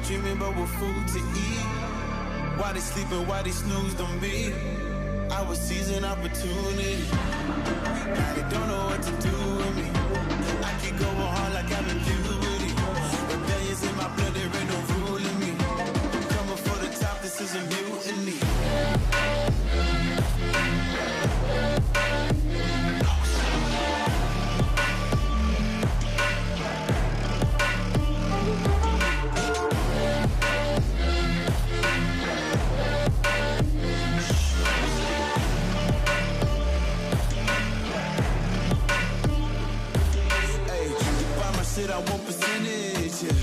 dreaming about what food to eat. Why they sleeping, why they snoozed on me? I was seizing opportunity. Now they don't know what to do with me. I keep going hard like I'm in puberty. Rebellions in my blood, there ain't no ruling me. Coming for the top, this is a mutiny. Shit, I want percentage, yeah.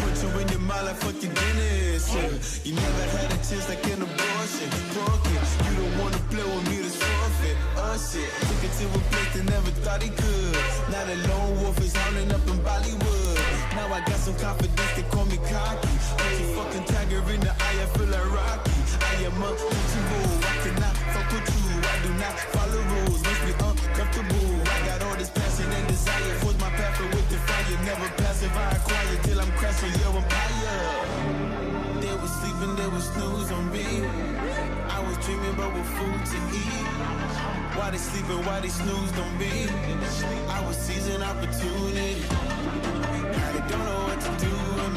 Put you in your mind like fuck your Guinness, yeah. You never had a chance like an abortion. Broken, you don't wanna play with me, that's forfeit. Shit, took it to a place they never thought he could. Now the lone wolf is howling up in Bollywood. Now I got some confidence, they call me cocky. Put your fucking tiger in the eye, I feel like Rocky. I am untouchable, I cannot fuck with you. I do not follow rules, makes me uncomfortable. I got all this passion and desire, force my path with the fire. Never passive, I acquire till I'm crashing your empire. They was sleeping, they was snooze on me. I was dreaming about what food to eat. Why they sleeping, why they snoozed on me? I was seizing opportunity. Now they don't know what to do with